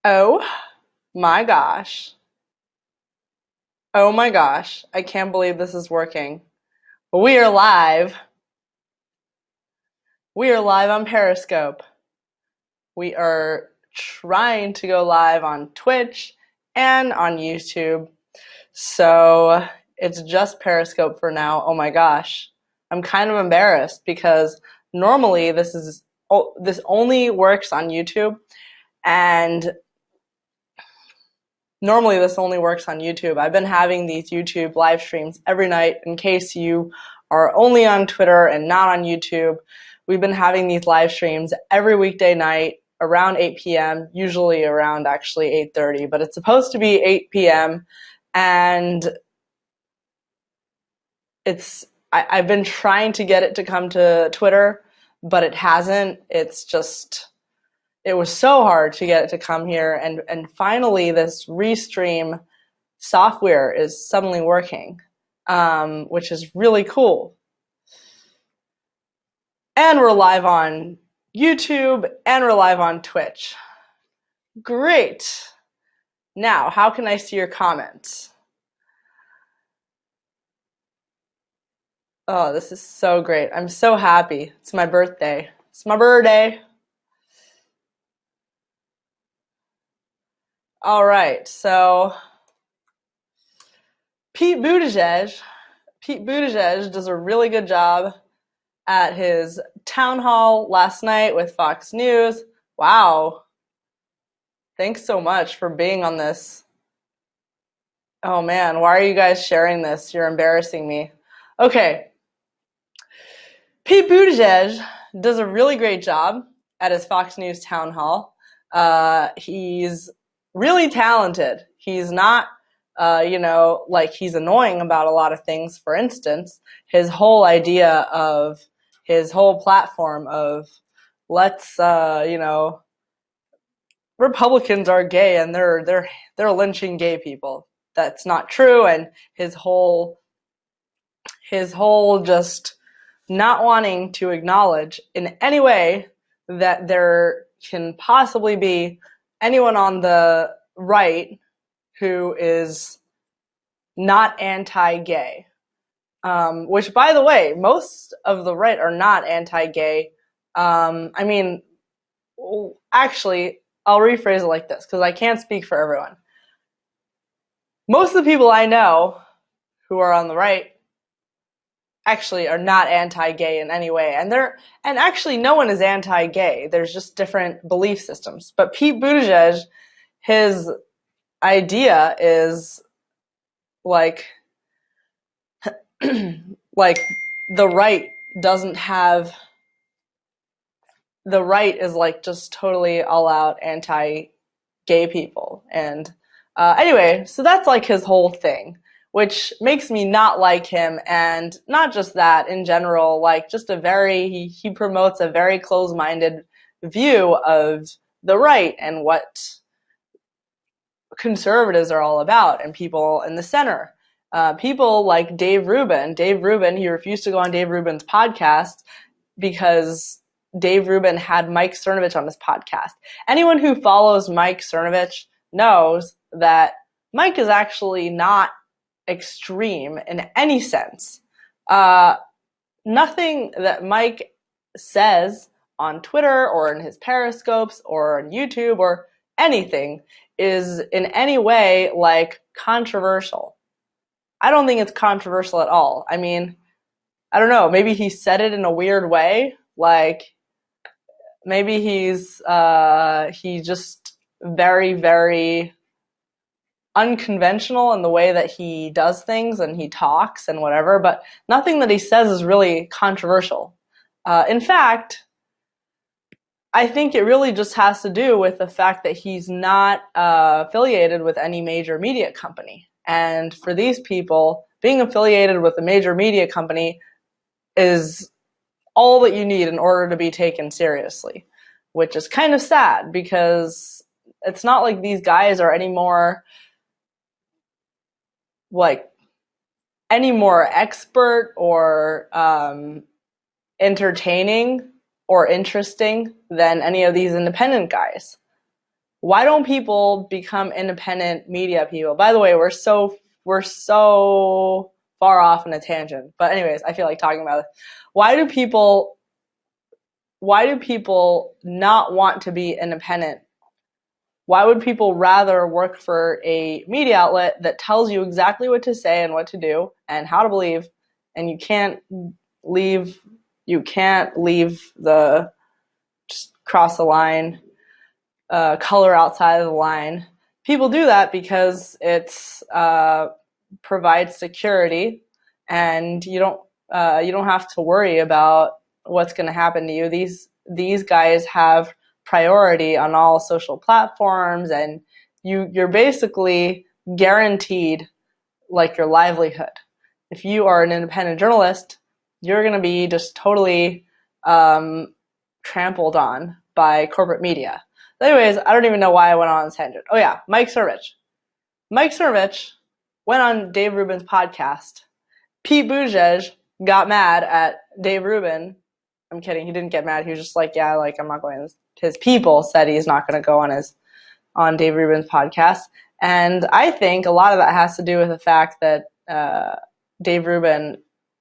Oh my gosh. Oh my gosh. I can't believe this is working. We are live. We are live on Periscope. We are trying to go live on Twitch and on YouTube. So it's just Periscope for now. Oh my gosh. I'm kind of embarrassed because normally this only works on YouTube, and I've been having these YouTube live streams every night. In case you are only on Twitter and not on YouTube, we've been having these live streams every weekday night around 8 p.m., usually around actually 8:30, but it's supposed to be 8 p.m. and I've been trying to get it to come to Twitter, but it hasn't. It was so hard to get it to come here, and finally this Restream software is suddenly working, which is really cool. And we're live on YouTube and we're live on Twitch. Great. Now, how can I see your comments? Oh, this is so great. I'm so happy. It's my birthday. It's my birthday. All right, so Pete Buttigieg, Pete Buttigieg does a really good job at his town hall last night with Fox News. Wow. Thanks so much for being on this. Oh man, why are you guys sharing this? You're embarrassing me. Okay. Pete Buttigieg does a really great job at his Fox News town hall. He's really talented. He's not, like he's annoying about a lot of things. For instance, his whole idea of his whole platform of let's, Republicans are gay and they're lynching gay people. That's not true. And his whole just not wanting to acknowledge in any way that there can possibly be anyone on the right who is not anti-gay. Which, by the way, most of the right are not anti-gay. I mean, actually, I'll rephrase it like this because I can't speak for everyone. Most of the people I know who are on the right actually are not anti-gay in any way, and actually no one is anti-gay. There's just different belief systems. But Pete Buttigieg, his idea is like like the right doesn't have the right is like just totally all out anti-gay people. And anyway, so that's like his whole thing, which makes me not like him. And not just that, in general, like just he promotes a very close-minded view of the right and what conservatives are all about and people in the center. People like Dave Rubin. He refused to go on Dave Rubin's podcast because Dave Rubin had Mike Cernovich on his podcast. Anyone who follows Mike Cernovich knows that Mike is actually not extreme in any sense. Nothing that Mike says on Twitter or in his periscopes or on YouTube or anything is in any way like controversial. I don't think it's controversial at all. I mean, I don't know, maybe he said it in a weird way, like maybe he just very, very unconventional in the way that he does things and he talks and whatever, but nothing that he says is really controversial. In fact, I think it really just has to do with the fact that he's not affiliated with any major media company. And for these people, being affiliated with a major media company is all that you need in order to be taken seriously, which is kind of sad because it's not like these guys are any more expert or entertaining or interesting than any of these independent guys. Why don't people become independent media people? By the way, we're so far off in a tangent. But anyways, I feel like talking about it. Why do people not want to be independent? Why would people rather work for a media outlet that tells you exactly what to say and what to do and how to believe, and leave you can't leave the just cross the line, color outside of the line. People do that because it's provides security, and you don't have to worry about what's going to happen to you. These guys have priority on all social platforms, and you're basically guaranteed like your livelihood. If you are an independent journalist, you're going to be just totally trampled on by corporate media. Anyways, I don't even know why I went on this tangent. Oh yeah, Mike Cernovich. Mike Cernovich went on Dave Rubin's podcast. Pete Buttigieg got mad at Dave Rubin. I'm kidding. He didn't get mad. He was just like, yeah, like I'm not going. His people said he's not going to go on Dave Rubin's podcast. And I think a lot of that has to do with the fact that Dave Rubin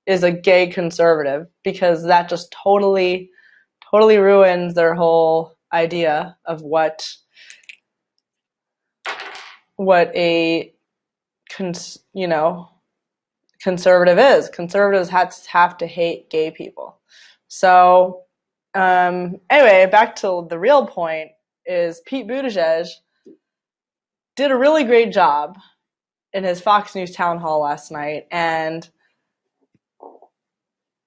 is a gay conservative, because that just totally ruins their whole idea of what a conservative is. Conservatives have to hate gay people. So anyway, back to the real point is Pete Buttigieg did a really great job in his Fox News town hall last night, and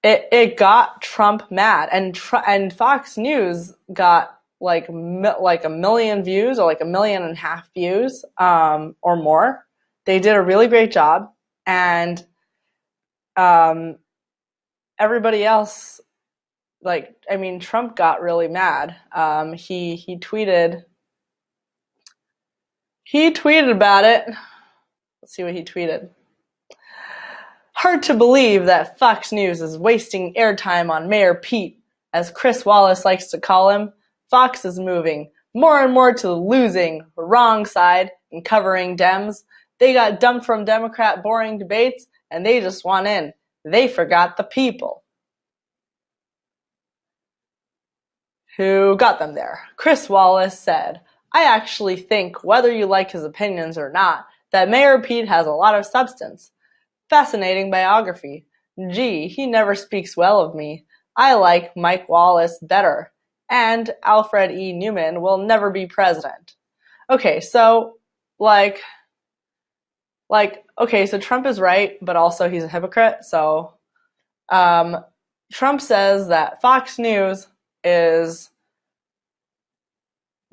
it got Trump mad, and Fox News got like a million views, or like 1.5 million views, or more. They did a really great job, and everybody else, Trump got really mad. He tweeted about it. Let's see what he tweeted. Hard to believe that Fox News is wasting airtime on Mayor Pete, as Chris Wallace likes to call him. Fox is moving more and more to the losing, wrong side in covering Dems. They got dumped from Democrat boring debates, and they just want in. They forgot the people who got them there. Chris Wallace said, I actually think, whether you like his opinions or not, that Mayor Pete has a lot of substance. Fascinating biography. Gee, he never speaks well of me. I like Mike Wallace better. And Alfred E. Newman will never be president. Okay, so, so Trump is right, but also he's a hypocrite. So, Trump says that Fox News is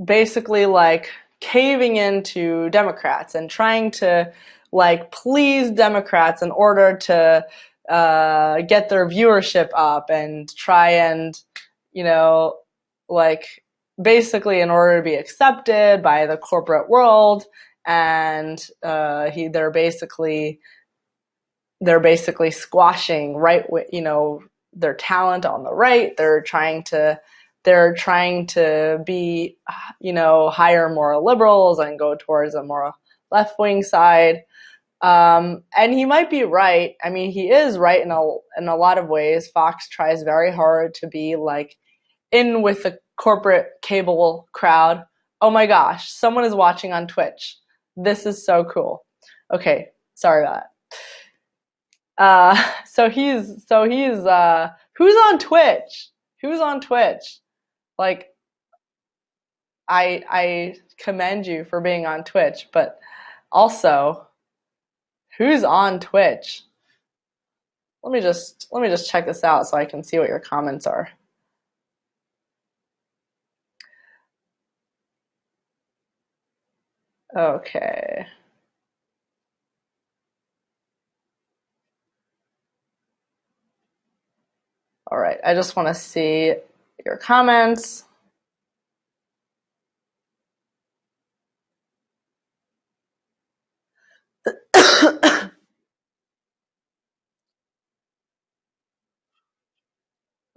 basically like caving into Democrats and trying to like please Democrats in order to get their viewership up, and try and, like basically in order to be accepted by the corporate world. And they're basically squashing their talent on the right. They're trying to be, hire more liberals and go towards a more left-wing side. And he might be right. I mean, he is right in a lot of ways. Fox tries very hard to be like in with the corporate cable crowd. Oh my gosh, someone is watching on Twitch. This is so cool. Okay, sorry about that. Who's on Twitch? Who's on Twitch? Like, I commend you for being on Twitch, but also, who's on Twitch? Let me just check this out so I can see what your comments are. Okay. All right. I just want to see your comments.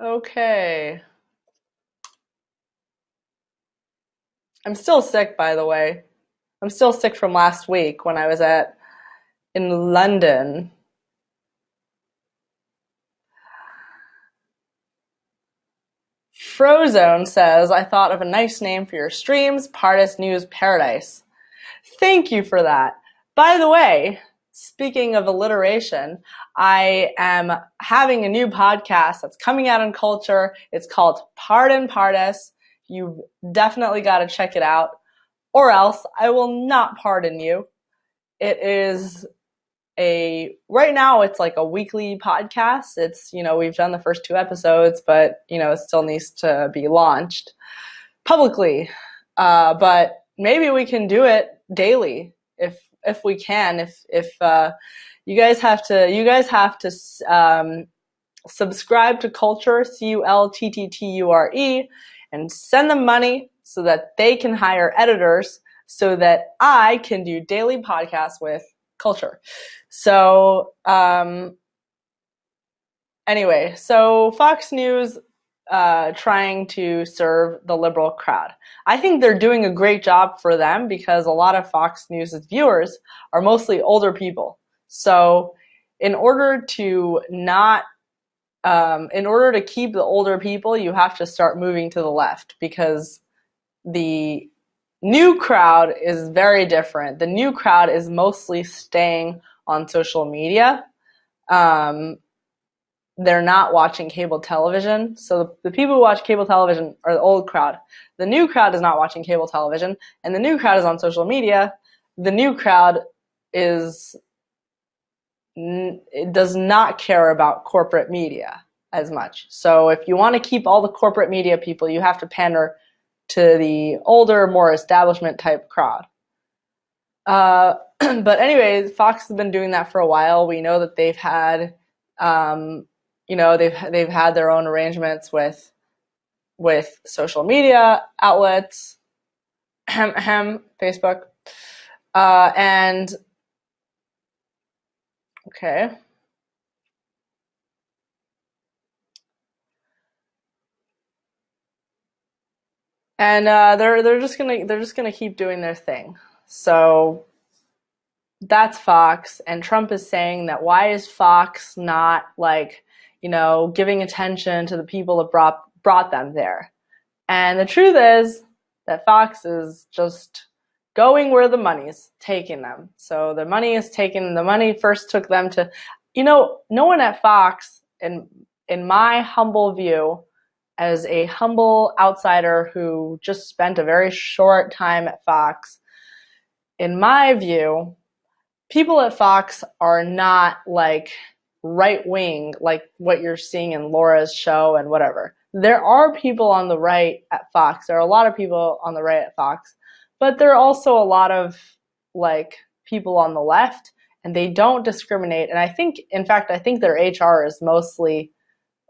Okay. I'm still sick, by the way. I'm still sick from last week when I was in London. Frozone says, I thought of a nice name for your streams, Pardes News Paradise. Thank you for that. By the way, speaking of alliteration, I am having a new podcast that's coming out in culture. It's called Pardon Pardes. You've definitely got to check it out, or else I will not pardon you. It is right now it's like a weekly podcast. It's, we've done the first 2 episodes, but, it still needs to be launched publicly. But maybe we can do it daily if we can. If you guys have to subscribe to Culture, CULTTTURE, and send them money so that they can hire editors so that I can do daily podcasts with Culture. So anyway, so Fox News trying to serve the liberal crowd. I think they're doing a great job for them because a lot of Fox News' viewers are mostly older people. So in order to keep the older people, you have to start moving to the left because the new crowd is very different. The new crowd is mostly staying on social media. They're not watching cable television. So the people who watch cable television are the old crowd. The new crowd is not watching cable television, and the new crowd is on social media. The new crowd does not care about corporate media as much. So if you want to keep all the corporate media people, you have to pander to the older, more establishment type crowd. But anyways, Fox has been doing that for a while. We know that they've had they've had their own arrangements with social media outlets, Facebook, and okay. And they're just gonna keep doing their thing. So that's Fox, and Trump is saying that why is Fox not giving attention to the people that brought them there? And the truth is that Fox is just going where the money's taking them. So the money first took them to, no one at Fox, in my humble view, as a humble outsider who just spent a very short time at Fox, in my view, people at Fox are not like right wing, like what you're seeing in Laura's show and whatever. There are people on the right at Fox. There are a lot of people on the right at Fox, but there are also a lot of people on the left, and they don't discriminate. And I think their HR is mostly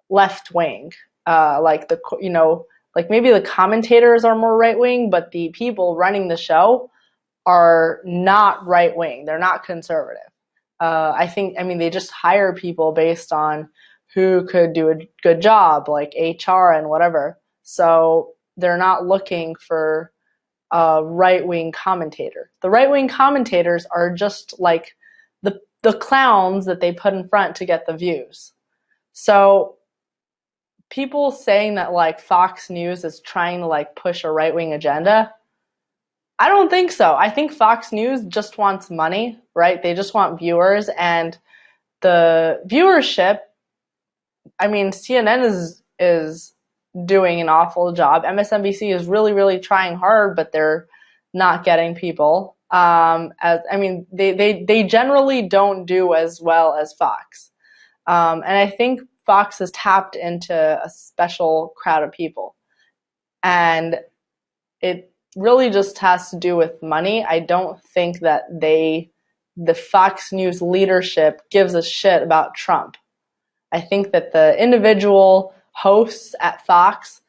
left wing. Maybe the commentators are more right wing, but the people running the show are not right wing. They're not conservative. They just hire people based on who could do a good job, like HR and whatever. So they're not looking for a right-wing commentator. The right-wing commentators are just like the clowns that they put in front to get the views. So people saying that Fox News is trying to push a right-wing agenda, I don't think so. I think Fox News just wants money, right? They just want viewers, and the viewership, CNN is doing an awful job. MSNBC is really, really trying hard, but they're not getting people. They generally don't do as well as Fox. And I think Fox has tapped into a special crowd of people. And it really just has to do with money. I don't think that the Fox News leadership gives a shit about Trump. I think that the individual hosts at Fox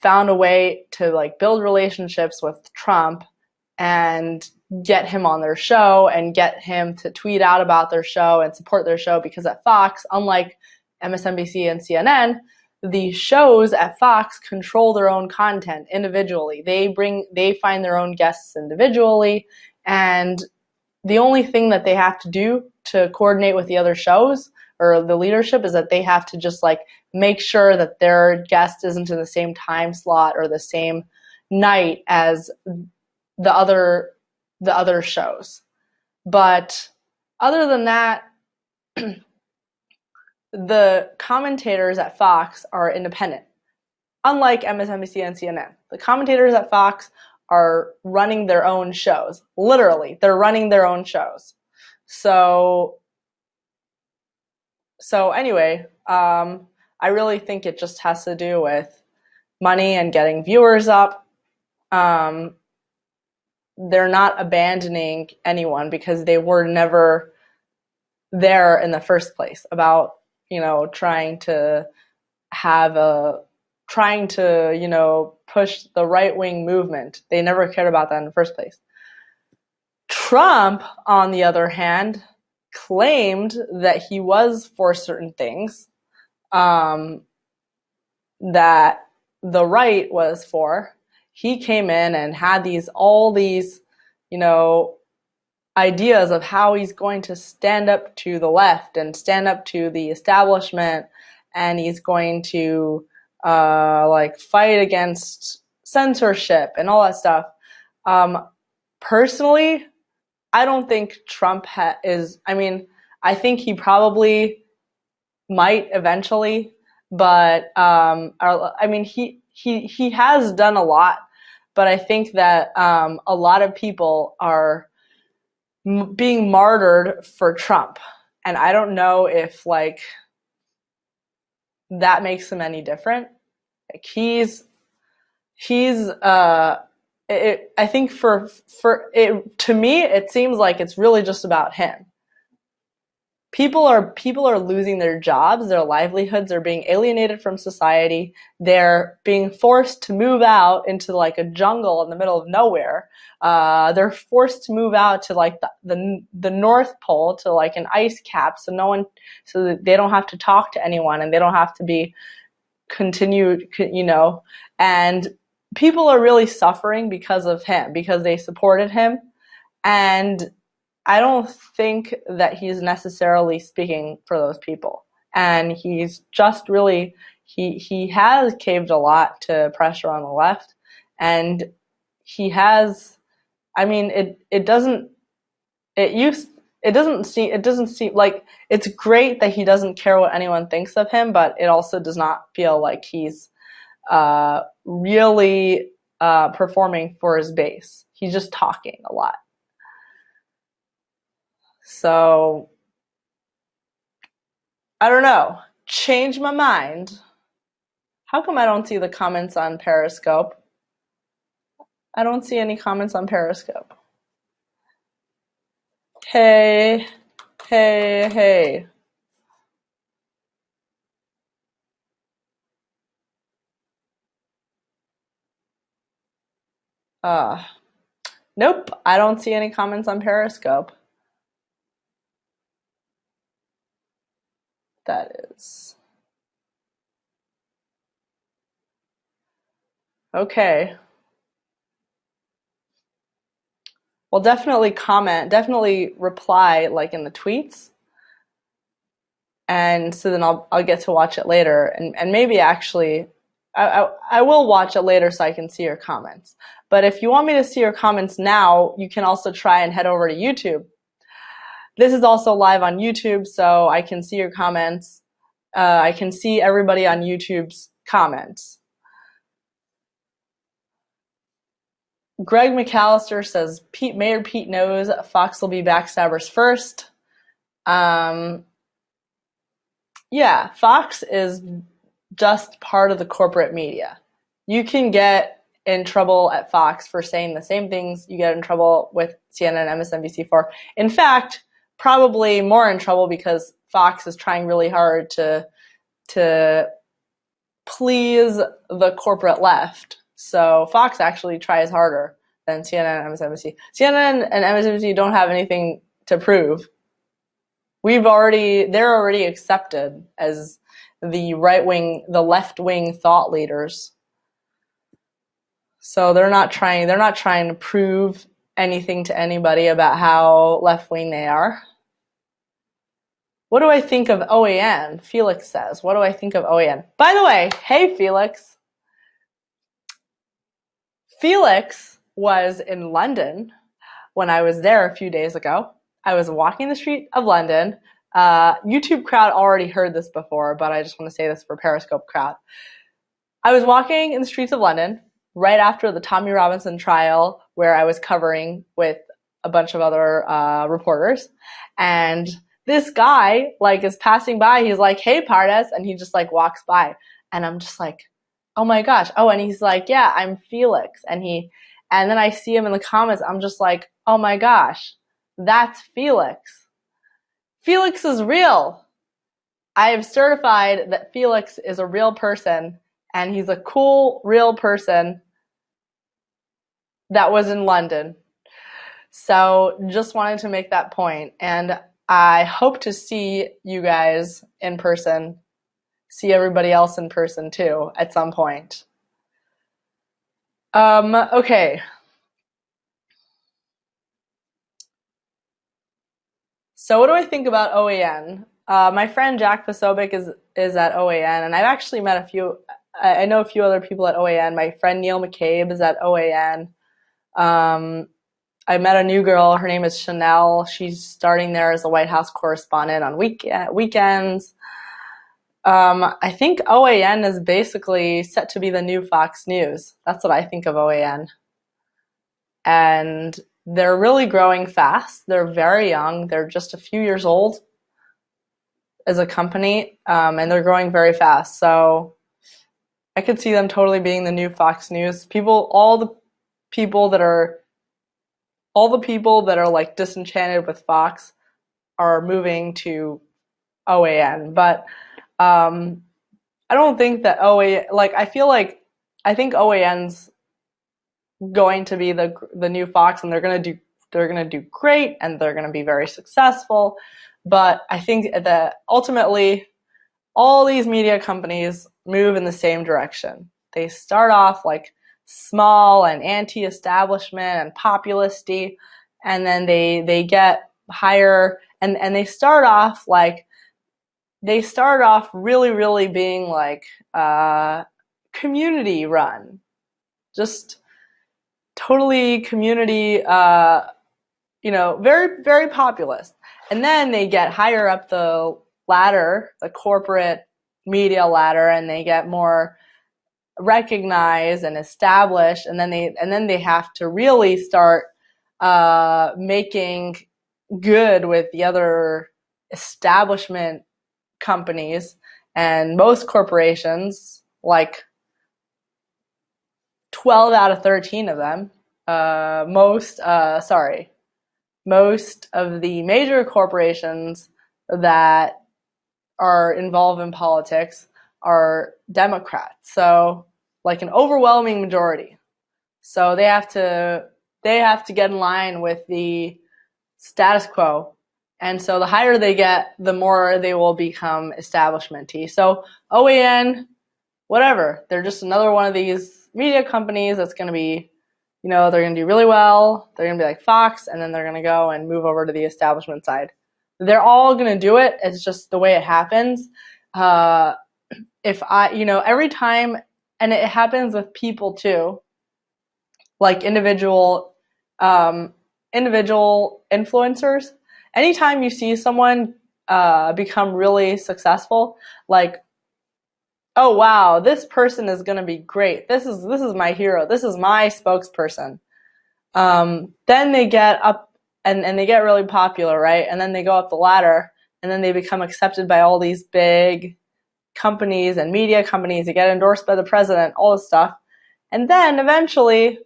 found a way to build relationships with Trump and get him on their show and get him to tweet out about their show and support their show, because at Fox, unlike MSNBC and CNN, the shows at Fox control their own content individually. They find their own guests individually, and the only thing that they have to do to coordinate with the other shows or the leadership is that they have to just like make sure that their guest isn't in the same time slot or the same night as the other shows. But other than that, the commentators at Fox are independent. Unlike MSNBC and CNN, the commentators at Fox are running their own shows. Literally, they're running their own shows. So anyway, I really think it just has to do with money and getting viewers up. They're not abandoning anyone because they were never there in the first place about, trying to push the right-wing movement. They never cared about that in the first place. Trump, on the other hand, claimed that he was for certain things that the right was for. He came in and had all these, ideas of how he's going to stand up to the left and stand up to the establishment, and he's going to fight against censorship and all that stuff. Personally, I don't think Trump is. I mean, I think he probably might eventually, but he has done a lot, but I think that a lot of people are being martyred for Trump, and I don't know if that makes him any different. I think for it, to me, it seems like it's really just about him. People are losing their jobs, their livelihoods are being alienated from society. They're being forced to move out into a jungle in the middle of nowhere. They're forced to move out to the North Pole to an ice cap, so that they don't have to talk to anyone and they don't have to be continued, and people are really suffering because of him, because they supported him. And I don't think that he's necessarily speaking for those people. And he's just really, he has caved a lot to pressure on the left. And he has, it doesn't seem like it's great that he doesn't care what anyone thinks of him, but it also does not feel like he's really performing for his base. He's just talking a lot. So, I don't know. Change my mind. How come I don't see the comments on Periscope? I don't see any comments on Periscope. Hey, hey, hey. Nope, I don't see any comments on Periscope. That is. Okay. Well, definitely comment, definitely reply in the tweets. And so then I'll get to watch it later, and maybe actually I will watch it later so I can see your comments. But if you want me to see your comments now, you can also try and head over to YouTube. This is also live on YouTube, so I can see your comments. I can see everybody on YouTube's comments. Greg McAllister says, Mayor Pete knows Fox will be backstabbers first. Yeah, Fox is just part of the corporate media. You can get in trouble at Fox for saying the same things you get in trouble with CNN and MSNBC for. In fact, probably more in trouble because Fox is trying really hard to please the corporate left. So Fox actually tries harder than CNN and MSNBC. CNN and MSNBC don't have anything to prove. They're already accepted as the left-wing thought leaders. So they're not trying to prove anything to anybody about how left-wing they are. What do I think of OAN? Felix says, what do I think of OAN? By the way, hey Felix. Felix was in London when I was there a few days ago. I was walking the street of London. YouTube crowd already heard this before, but I just want to say this for Periscope crowd. I was walking in the streets of London right after the Tommy Robinson trial, where I was covering with a bunch of other reporters, and this guy like is passing by. He's like, "Hey, Pardes," and he just like walks by, and I'm just like, "Oh my gosh!" Oh, and he's like, "Yeah, I'm Felix," and then I see him in the comments. I'm just like, "Oh my gosh, that's Felix. Felix is real. I have certified that Felix is a real person, and he's a cool, real person that was in London." So just wanted to make that point, and I hope to see you guys in person, see everybody else in person too at some point. Okay. So what do I think about OAN? My friend Jack Posobiec is at OAN, and I've actually met I know a few other people at OAN. My friend Neil McCabe is at OAN. I met a new girl. Her name is Chanel. She's starting there as a White House correspondent on weekends. I think OAN is basically set to be the new Fox News. That's what I think of OAN. And they're really growing fast. They're very young. They're just a few years old as a company, and they're growing very fast. So I could see them totally being the new Fox News. All the people that are like disenchanted with Fox are moving to OAN. But I don't think that I think OAN's going to be the new Fox, and they're gonna do great, and they're gonna be very successful. But I think that ultimately all these media companies move in the same direction. They start off like small and anti-establishment and populisty, and then they get higher, and they start off really, really being like community run, just totally community, very, very populist. And then they get higher up the ladder, the corporate media ladder, and they get more recognized and established, and then they have to really start making good with the other establishment companies. And most corporations, like 12 out of 13 of them, most of the major corporations that are involved in politics are Democrats. So like an overwhelming majority. So they have to get in line with the status quo. And so the higher they get, the more they will become establishment-y. So OAN, whatever, they're just another one of these media companies that's going to be, they're going to do really well. They're going to be like Fox, and then they're going to go and move over to the establishment side. They're all going to do it. It's just the way it happens. Every time, and it happens with people too, like individual influencers. Anytime you see someone become really successful, like, oh wow, this person is going to be great. This is my hero. This is my spokesperson. Then they get up and they get really popular, right? And then they go up the ladder, and then they become accepted by all these big companies and media companies. They get endorsed by the president, all this stuff. And then eventually,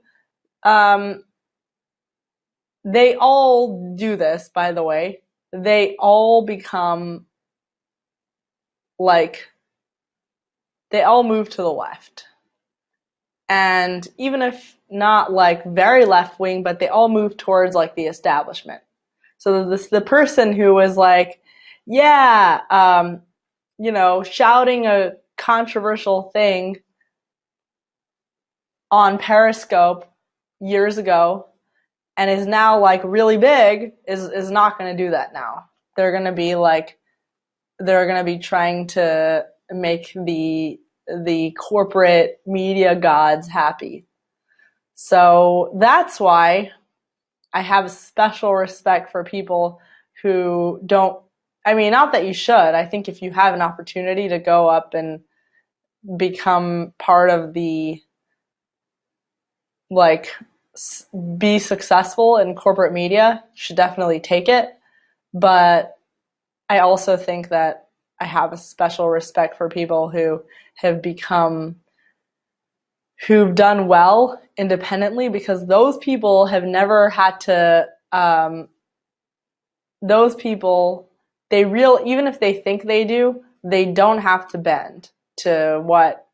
they all do this, by the way. They all become they all move to the left. And even if not like very left wing, but they all move towards like the establishment. So the person who was like, yeah, shouting a controversial thing on Periscope years ago and is now like really big is not going to do that now. They're going to be trying to make the corporate media gods happy. So that's why I have a special respect for people who don't, I mean, not that you should. I think if you have an opportunity to go up and become part of the, like, be successful in corporate media, you should definitely take it. But I also think that I have a special respect for people who have who've done well independently, because those people have never had to, those people, even if they think they do, they don't have to bend to what,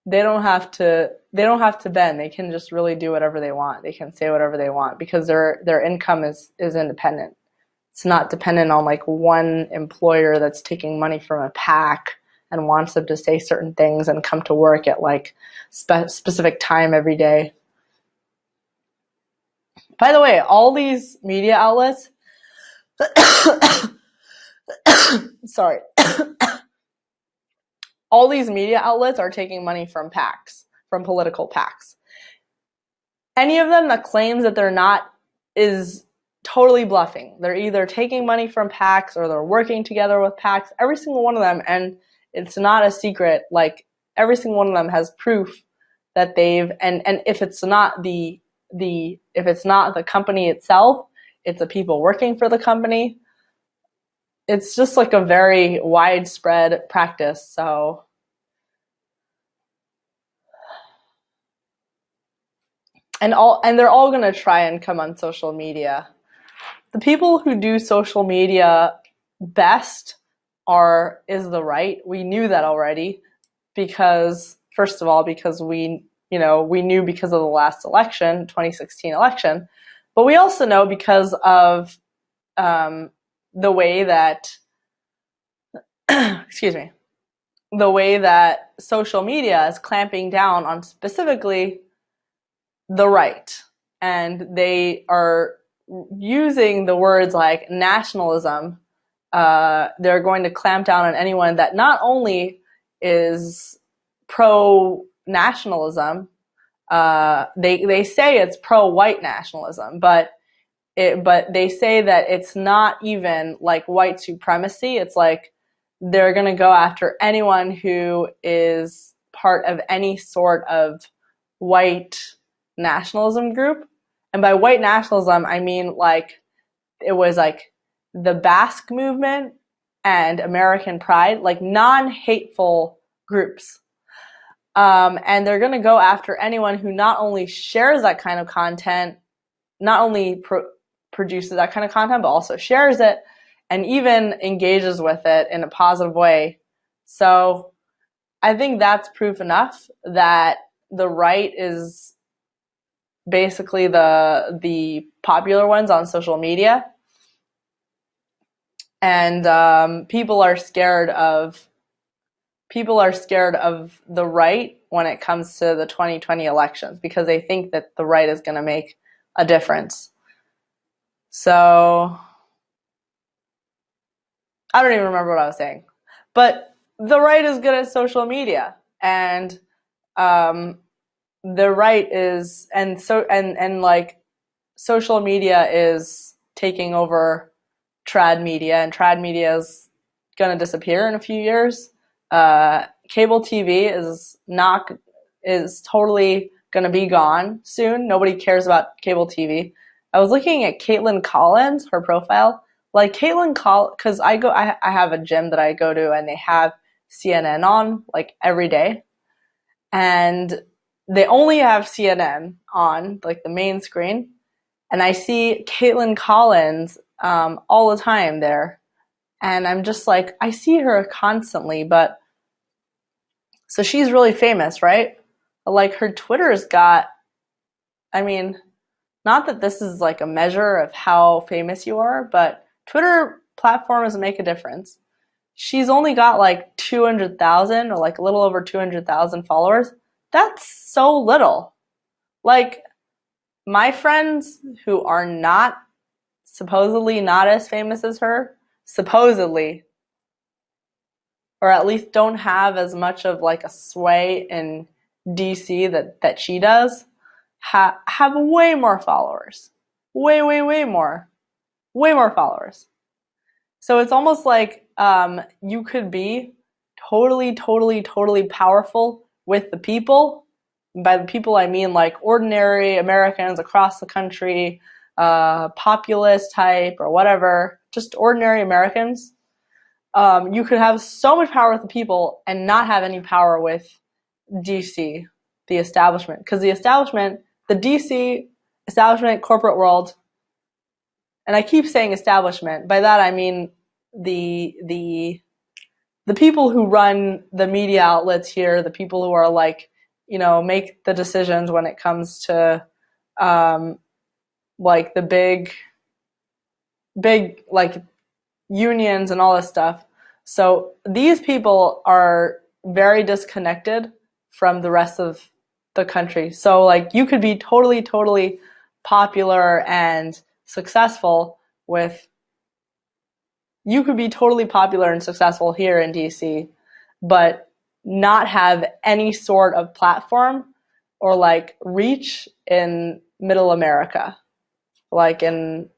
they don't have to bend. They can just really do whatever they want. They can say whatever they want because their income is independent. It's not dependent on like one employer that's taking money from a PAC and wants them to say certain things and come to work at like specific time every day. By the way, all these media outlets, sorry, all these media outlets are taking money from PACs, from political PACs. Any of them that claims that they're not is totally bluffing. They're either taking money from PACs or they're working together with PACs, every single one of them, and it's not a secret. Like, every single one of them has proof that they've, and if it's not if it's not the company itself, it's the people working for the company. It's just like a very widespread practice. So and they're all going to try and come on social media. The people who do social media best is the right. We knew that already because, first of all, because we knew because of the last election, 2016 election, but we also know because of the way that, excuse me, the way that social media is clamping down on specifically the right. And they are using the words like nationalism. They're going to clamp down on anyone that not only is pro-nationalism, they say it's pro-white nationalism, but they say that it's not even like white supremacy. It's like they're going to go after anyone who is part of any sort of white nationalism group. And by white nationalism, I mean like it was like the Basque movement and American Pride, like non-hateful groups. And they're going to go after anyone who not only shares that kind of content, not only produces that kind of content, but also shares it and even engages with it in a positive way. So I think that's proof enough that the right is basically the popular ones on social media. And people are scared of the right when it comes to the 2020 elections because they think that the right is going to make a difference. So I don't even remember what I was saying, but the right is good at social media, and the right is, and like social media is taking over trad media, and trad media is going to disappear in a few years. Cable TV is totally going to be gone soon. Nobody cares about cable TV. I was looking at Caitlin Collins, her profile. Like Caitlin Collins, because I have a gym that I go to, and they have CNN on like every day, and they only have CNN on like the main screen, and I see Caitlin Collins all the time there, and I'm just like, I see her constantly, but so she's really famous, right? Like her Twitter's got, I mean, not that this is like a measure of how famous you are, but Twitter platforms make a difference. she's only got like 200,000 or like a little over 200,000 followers. That's so little. Like, my friends who are not supposedly not as famous as her, supposedly, or at least don't have as much of like a sway in DC that she does, have way more followers. Way more. Way more followers. So it's almost like you could be totally powerful with the people. By the people, I mean like ordinary Americans across the country, populist type or whatever, just ordinary Americans. You could have so much power with the people and not have any power with DC, the establishment. Because the establishment, the DC establishment, corporate world, and I keep saying establishment. By that I mean the people who run the media outlets here, the people who are like, make the decisions when it comes to like the big like unions and all this stuff. So these people are very disconnected from the rest of the country. So like you could be totally popular and successful with you could be totally popular and successful here in DC, but not have any sort of platform or like reach in middle America, like in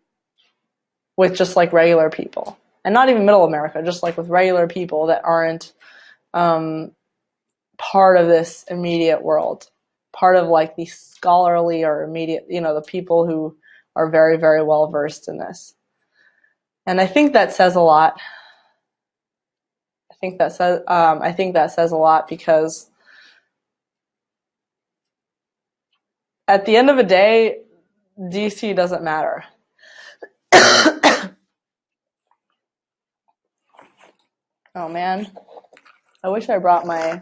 with just like regular people. And not even middle America, just like with regular people that aren't part of this immediate world, part of like the scholarly or immediate, the people who are very well versed in this. And I think that says a lot. I think that says a lot because at the end of the day, DC doesn't matter. Oh man, I wish I brought my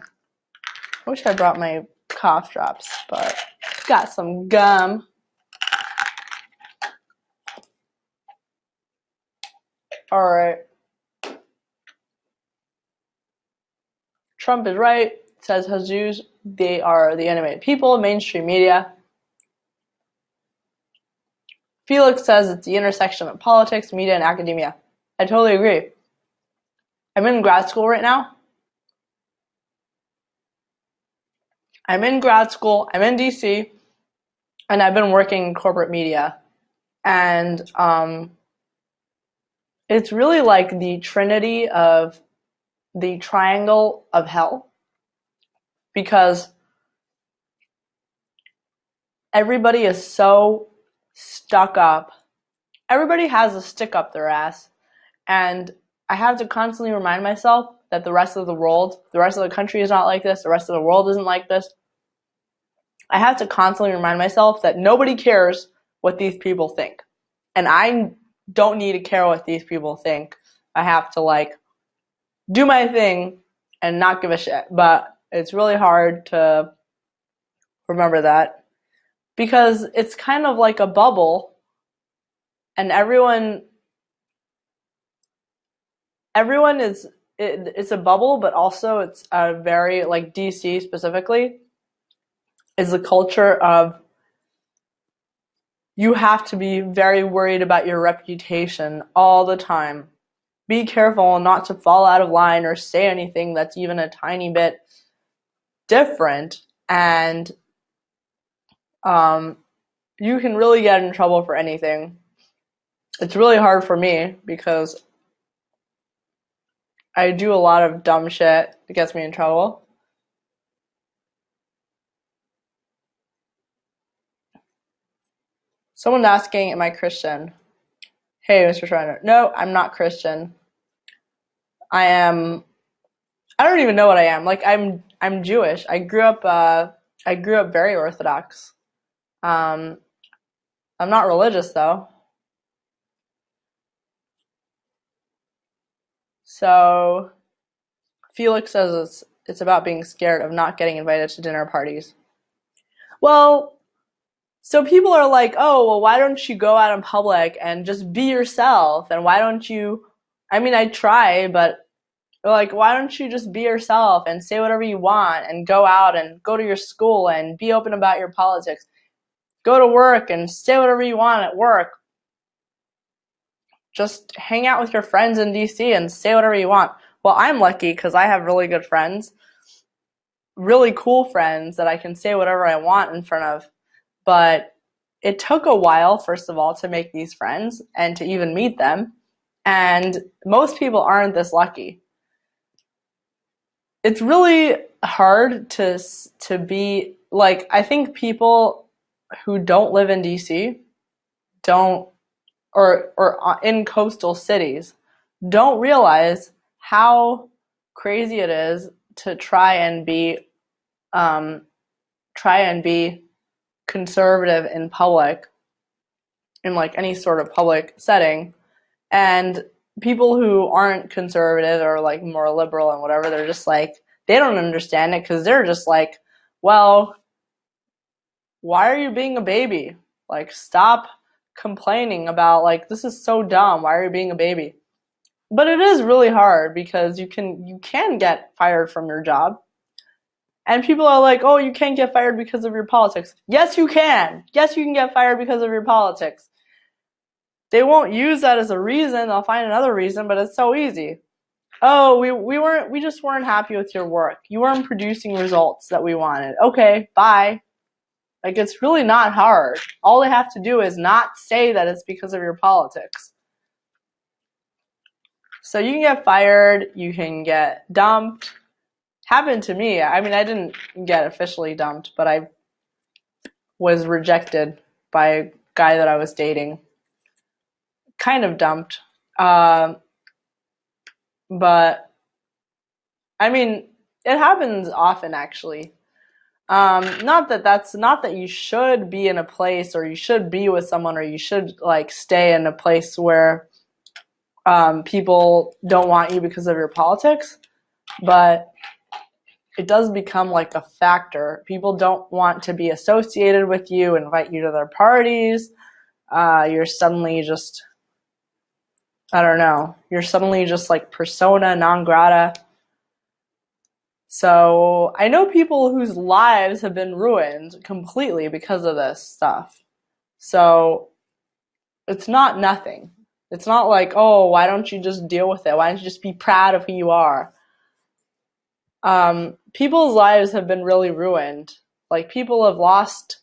cough drops, but got some gum. All right. Trump is right, says Jesus. They are the animated people, mainstream media. Felix says it's the intersection of politics, media, and academia. I totally agree. I'm in grad school right now. I'm in grad school. I'm in DC, and I've been working in corporate media. And it's really like the trinity of the triangle of hell because everybody is so stuck up. Everybody has a stick up their ass. And I have to constantly remind myself that the rest of the world, the rest of the country is not like this, the rest of the world isn't like this. I have to constantly remind myself that nobody cares what these people think. And I don't need to care what these people think. I have to like do my thing and not give a shit. But it's really hard to remember that because it's kind of like a bubble and everyone is it's a bubble, but also it's a very like DC specifically is the culture of you have to be very worried about your reputation all the time. Be careful not to fall out of line or say anything that's even a tiny bit different, and you can really get in trouble for anything. It's really hard for me because I do a lot of dumb shit that gets me in trouble. Someone's asking, am I Christian? Hey, Mr. Schreiner. No, I'm not Christian. I don't even know what I am. Like I'm Jewish. I grew up very Orthodox. Um, I'm not religious though. So Felix says it's about being scared of not getting invited to dinner parties. Well, so people are like, "Oh, well, why don't you go out in public and just be yourself? And why don't you?" I mean, I try, but Like, why don't you just be yourself and say whatever you want and go out and go to your school and be open about your politics? Go to work and say whatever you want at work. Just hang out with your friends in DC and say whatever you want. Well, I'm lucky because I have really good friends, really cool friends that I can say whatever I want in front of. But it took a while, first of all, to make these friends and to even meet them. And most people aren't this lucky. It's really hard to be like, I think people who don't live in DC don't or in coastal cities don't realize how crazy it is to um, try and be conservative in public, in like any sort of public setting, and people who aren't conservative or like more liberal and whatever, they're just like, they don't understand it because they're just like, well, why are you being a baby? Like, stop complaining about, like, this is so dumb. Why are you being a baby? But it is really hard because you can get fired from your job. And people are like, "Oh, you can't get fired because of your politics." Yes, you can. Yes, you can get fired because of your politics. They won't use that as a reason. They'll find another reason, but it's so easy. Oh, we just weren't happy with your work. You weren't producing results that we wanted. Okay, bye. Like, it's really not hard. All they have to do is not say that it's because of your politics. So you can get fired, you can get dumped. Happened to me. I mean, I didn't get officially dumped, but I was rejected by a guy that I was dating. Kind of dumped. But I mean, it happens often actually. Not that you should be in a place or you should be with someone or you should like stay in a place where people don't want you because of your politics, but it does become like a factor. People don't want to be associated with you, invite you to their parties. You're suddenly just, I don't know, you're suddenly just like persona non grata. So I know people whose lives have been ruined completely because of this stuff. So it's not nothing. It's not like, oh, why don't you just deal with it? Why don't you just be proud of who you are? People's lives have been really ruined. Like, people have lost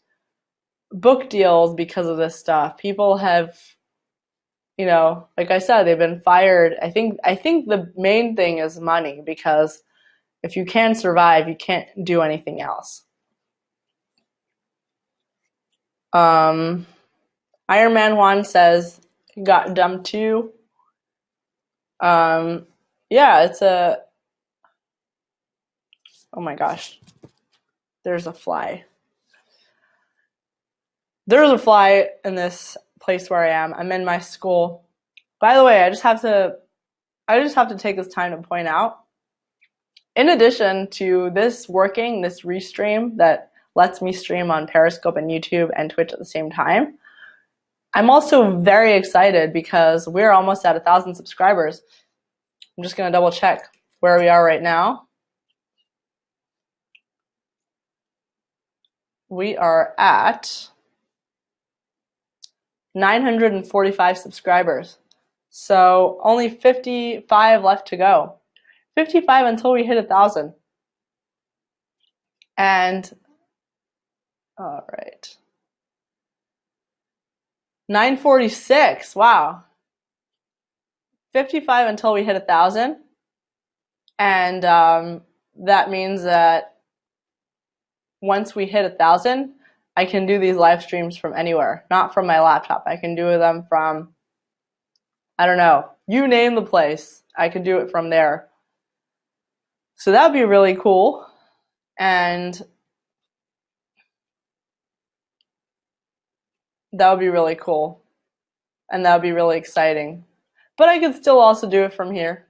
book deals because of this stuff. People have, like I said, they've been fired. I think the main thing is money, because if you can't survive, you can't do anything else. Um, Iron Man Juan says he got dumped too. Um, yeah, oh my gosh, there's a fly. There's a fly in this place where I am. I'm in my school. By the way, I just have to take this time to point out, in addition to this working, this restream that lets me stream on Periscope and YouTube and Twitch at the same time, I'm also very excited because we're almost at 1,000 subscribers. I'm just going to double check where we are right now. We are at 945 subscribers. So only 55 left to go. 55 until we hit 1,000. And, all right. 946. Wow. 55 until we hit 1,000. And that means that once we hit 1,000, I can do these live streams from anywhere, not from my laptop. I can do them from, I don't know, you name the place. I can do it from there. So that would be really cool. And that would be really cool. And that would be really exciting. But I could still also do it from here.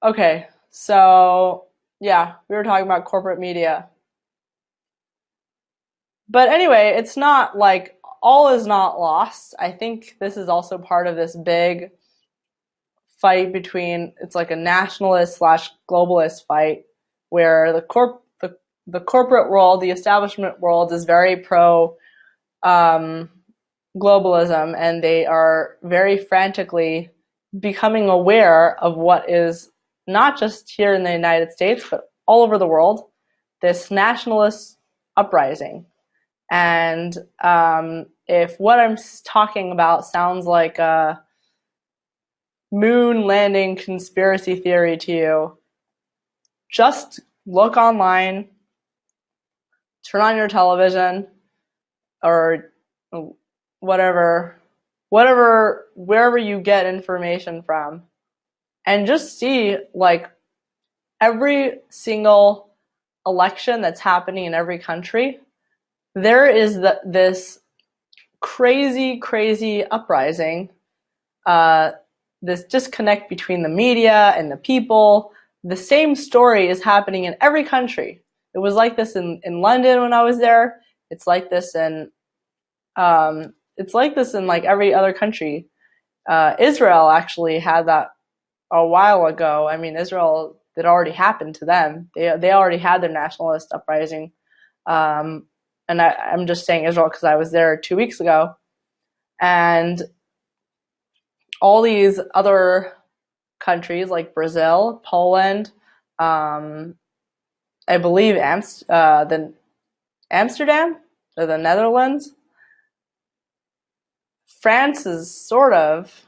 Okay, so yeah, we were talking about corporate media. But anyway, it's not like all is not lost. I think this is also part of this big fight between, it's like a nationalist slash globalist fight where the corporate world, the establishment world is very pro um, globalism, and they are very frantically becoming aware of what is not just here in the United States, but all over the world, this nationalist uprising. And if what I'm talking about sounds like a moon landing conspiracy theory to you, just look online, turn on your television, or wherever you get information from, and just see like every single election that's happening in every country, there is this crazy uprising, this disconnect between the media and the people. The same story is happening in every country. It was like this in London when I was there. It's like this in like every other country. Israel actually had that a while ago. I mean, Israel, it already happened to them. They already had their nationalist uprising. And I'm just saying Israel because I was there 2 weeks ago. And all these other countries like Brazil, Poland, I believe the Amsterdam or the Netherlands, France is sort of.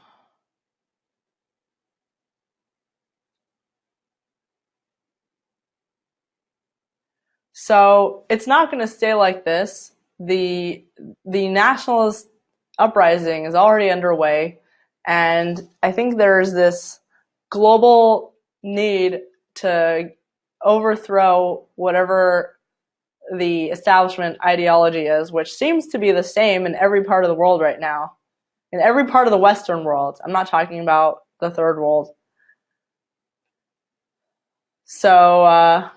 So it's not going to stay like this. The nationalist uprising is already underway, and I think there's this global need to overthrow whatever the establishment ideology is, which seems to be the same in every part of the world right now, in every part of the Western world. I'm not talking about the third world. So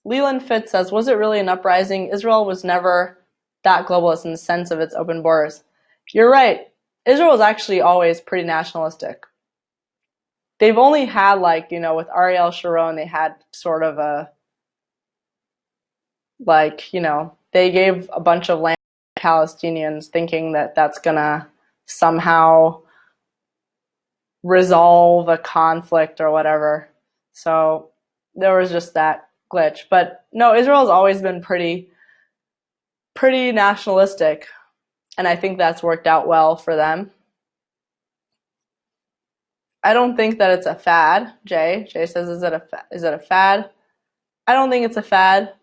Leland Fitz says, was it really an uprising? Israel was never that globalist in the sense of its open borders. You're right. Israel was actually always pretty nationalistic. They've only had, like, with Ariel Sharon, they had sort of a, like, they gave a bunch of land to Palestinians thinking that that's going to somehow resolve a conflict or whatever. So there was just that glitch. But no, Israel's always been pretty nationalistic, and I think that's worked out well for them. I don't think that it's a fad. Jay says, is it a fad? I don't think it's a fad.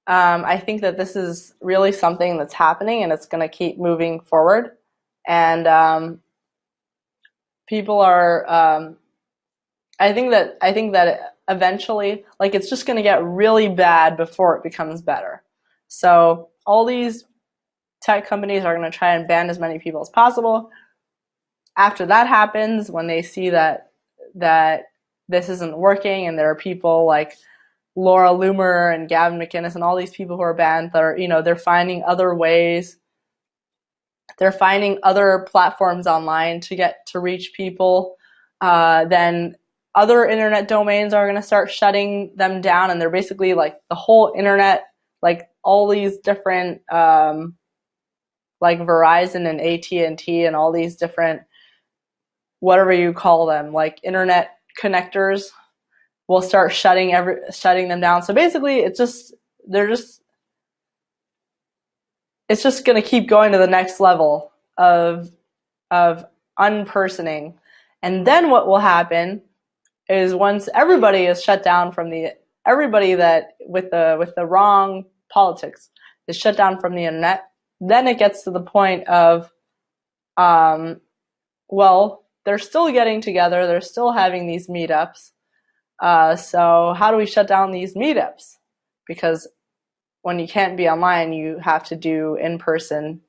I think that this is really something that's happening, and it's going to keep moving forward. And people are. I think that eventually, like, it's just going to get really bad before it becomes better. So all these tech companies are going to try and ban as many people as possible. After that happens, when they see that this isn't working, and there are people like Laura Loomer and Gavin McInnes and all these people who are banned that are, they're finding other ways. They're finding other platforms online to reach people. Then other internet domains are going to start shutting them down, and they're basically like the whole internet, like all these different, like Verizon and AT&T and all these different, whatever you call them, like internet connectors, will start shutting them down. So basically, it's just going to keep going to the next level of unpersoning. And then what will happen is, once everybody is shut down from everybody that with the wrong politics is shut down from the internet, then it gets to the point of, well, they're still getting together, they're still having these meetups. So how do we shut down these meetups? Because when you can't be online, you have to do in-person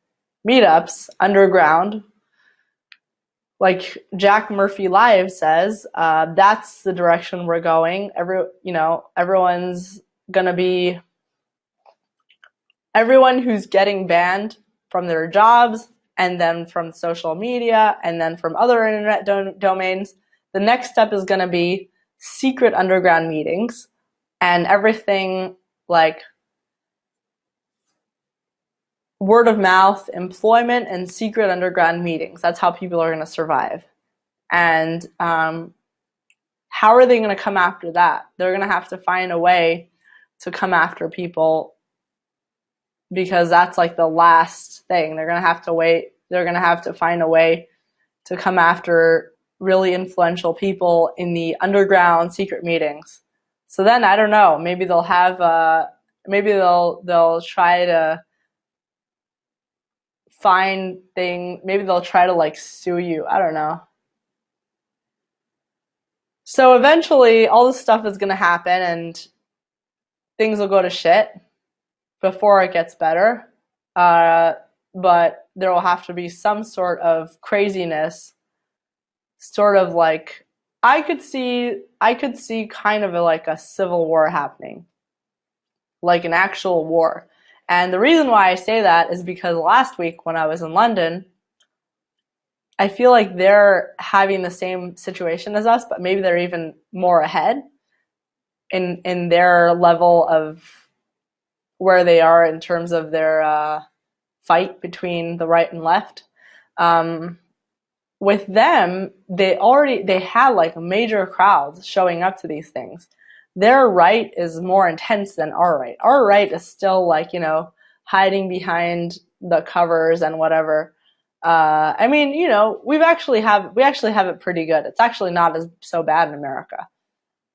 meetups underground. Like Jack Murphy Live says, that's the direction we're going. Everyone's gonna be, everyone who's getting banned from their jobs and then from social media, and then from other internet domains. The next step is going to be secret underground meetings, and everything like word of mouth, employment, and secret underground meetings. That's how people are going to survive. And how are they going to come after that? They're going to have to find a way to come after people, because that's like the last thing. They're going to have to wait. They're going to have to find a way to come after really influential people in the underground secret meetings. So then I don't know, maybe they'll have maybe they'll try to find things, maybe they'll try to like sue you. I don't know. So eventually all this stuff is going to happen and things will go to shit before it gets better. But there will have to be some sort of craziness, sort of like I could see kind of like a civil war happening, like an actual war. And the reason why I say that is because last week when I was in London, I feel like they're having the same situation as us, but maybe they're even more ahead in their level of where they are in terms of their fight between the right and left. With them, they had like major crowds showing up to these things. Their right is more intense than our right. Our right is still like, hiding behind the covers and whatever. I mean, we actually have it pretty good. It's actually not as so bad in America.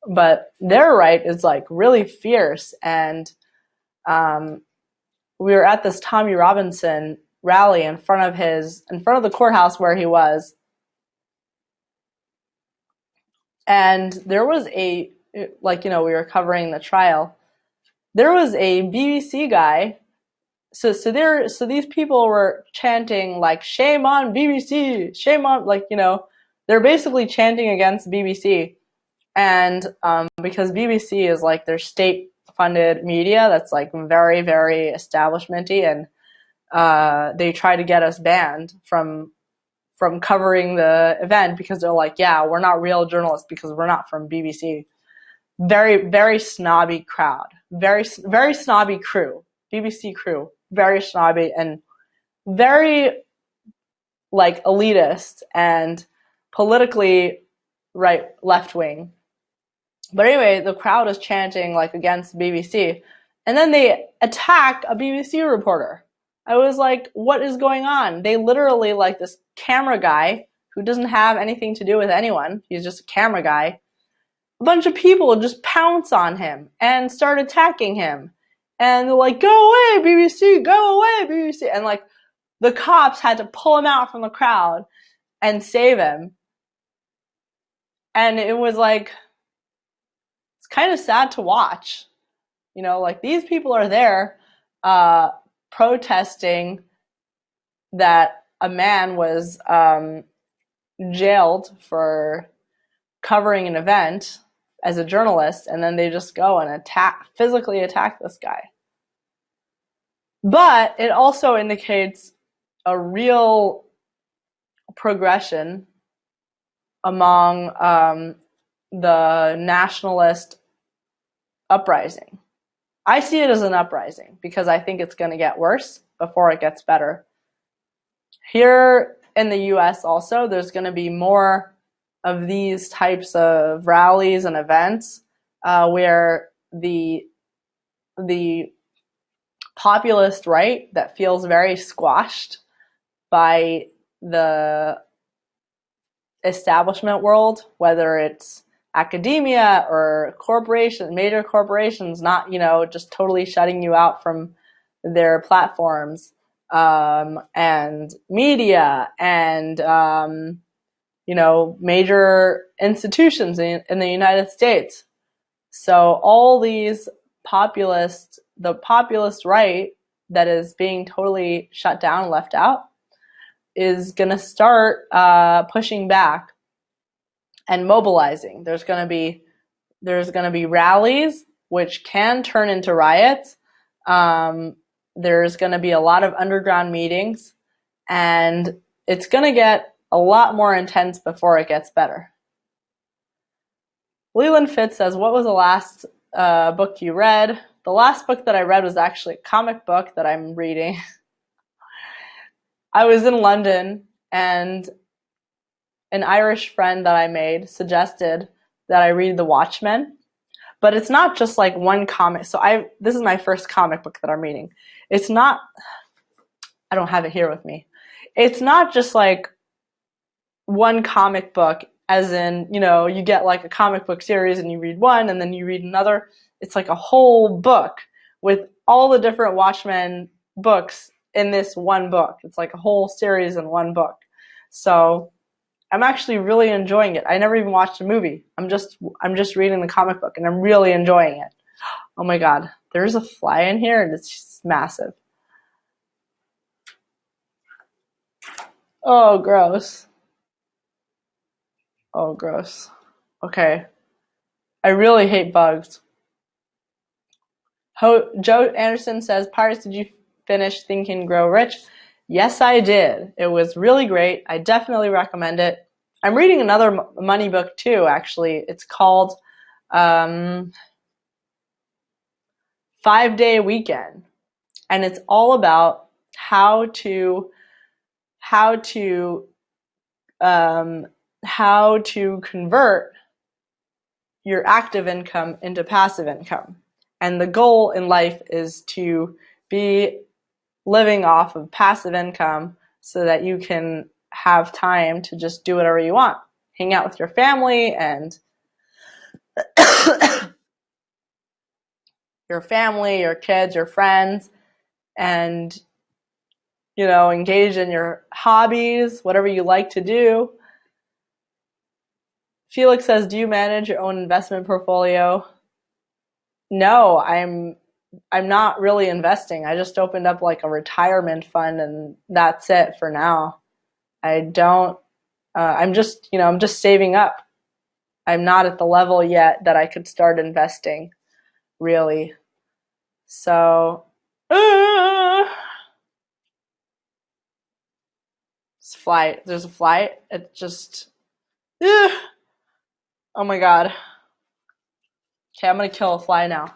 But their right is like really fierce, and we were at this Tommy Robinson rally in front of the courthouse where he was. And there was we were covering the trial. There was a BBC guy. So these people were chanting like, shame on BBC, shame on, they're basically chanting against BBC. And because BBC is like their state funded media that's like very, very establishmenty, and they try to get us banned from covering the event because they're like, yeah, we're not real journalists because we're not from BBC. Very, very snobby crowd. Very, very snobby crew. BBC crew. Very snobby and very like elitist and politically left wing. But anyway, the crowd is chanting like against BBC, and then they attack a BBC reporter. I was like, what is going on? They literally, like, this camera guy who doesn't have anything to do with anyone, he's just a camera guy, a bunch of people just pounce on him and start attacking him. And they're like, go away, BBC, go away, BBC. And like the cops had to pull him out from the crowd and save him. And it was like, it's kind of sad to watch. Like these people are there protesting that a man was jailed for covering an event as a journalist, and then they just go and physically attack this guy. But it also indicates a real progression among the nationalist uprising. I see it as an uprising because I think it's going to get worse before it gets better. Here in the US also, there's going to be more of these types of rallies and events where the populist right that feels very squashed by the establishment world, whether it's academia or major corporations, not, just totally shutting you out from their platforms, and media and, major institutions in the United States. So all these the populist right that is being totally shut down, left out, is going to start pushing back and mobilizing. There's going to be rallies which can turn into riots. There's going to be a lot of underground meetings, and it's going to get a lot more intense before it gets better. Leland Fitz says, what was the last book you read? The last book that I read was actually a comic book that I'm reading. I was in London, and an Irish friend that I made suggested that I read The Watchmen. But it's not just like one comic. So this is my first comic book that I'm reading. It's not, I don't have it here with me. It's not just like one comic book, as in, you get like a comic book series and you read one and then you read another. It's like a whole book with all the different Watchmen books in this one book. It's like a whole series in one book. So I'm actually really enjoying it. I never even watched a movie. I'm just reading the comic book and I'm really enjoying it. Oh my god, there's a fly in here and it's just massive. Oh, gross. Oh, gross. Okay. I really hate bugs. Joe Anderson says, Pardes, did you finish Think and Grow Rich? Yes, I did. It was really great. I definitely recommend it. I'm reading another money book too, actually. It's called 5-Day Weekend. And it's all about how to convert your active income into passive income. And the goal in life is to be living off of passive income so that you can have time to just do whatever you want. Hang out with your family and your kids, your friends, and engage in your hobbies, whatever you like to do. Felix says, do you manage your own investment portfolio? No, I'm not really investing. I just opened up like a retirement fund and that's it for now. I don't, I'm just saving up. I'm not at the level yet that I could start investing, really. So, there's a flight. It just, oh my god. Okay, I'm gonna kill a fly now.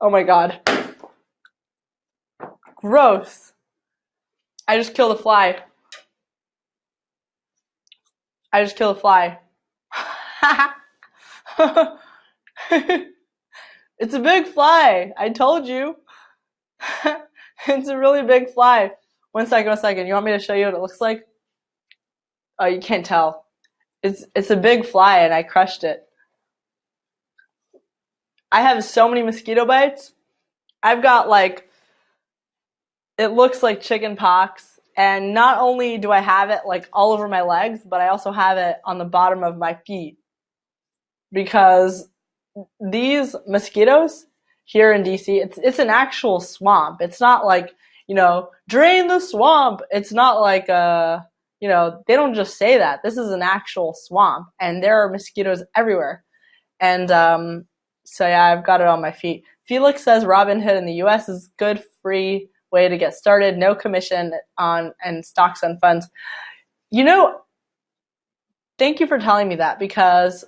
Oh my god. Gross. I just killed a fly. It's a big fly. I told you. It's a really big fly. One second. You want me to show you what it looks like? Oh, you can't tell. It's a big fly and I crushed it. I have so many mosquito bites. I've got it looks like chicken pox, and not only do I have it like all over my legs, but I also have it on the bottom of my feet. Because these mosquitoes here in DC, it's an actual swamp. It's not like, drain the swamp. It's not like they don't just say that. This is an actual swamp and there are mosquitoes everywhere. And so yeah, I've got it on my feet. Felix says Robinhood in the US is good free way to get started, no commission on and stocks and funds. Thank you for telling me that, because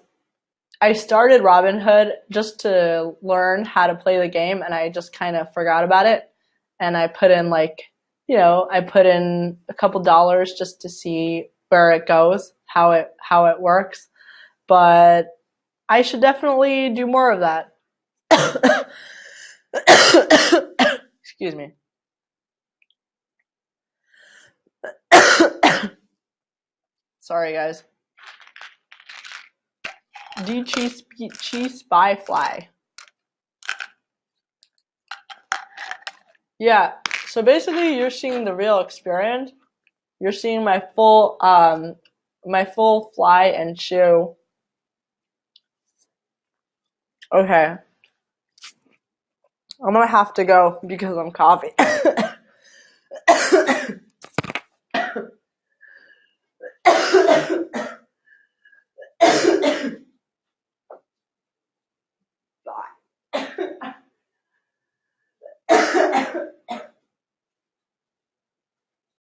I started Robinhood just to learn how to play the game and I just kind of forgot about it. And I put in I put in a couple dollars just to see where it goes, how it works. But I should definitely do more of that. Excuse me. Sorry, guys. Do cheese spy fly? Yeah. So basically, you're seeing the real experience. You're seeing my full fly and chew. Okay. I'm gonna have to go because I'm coughing.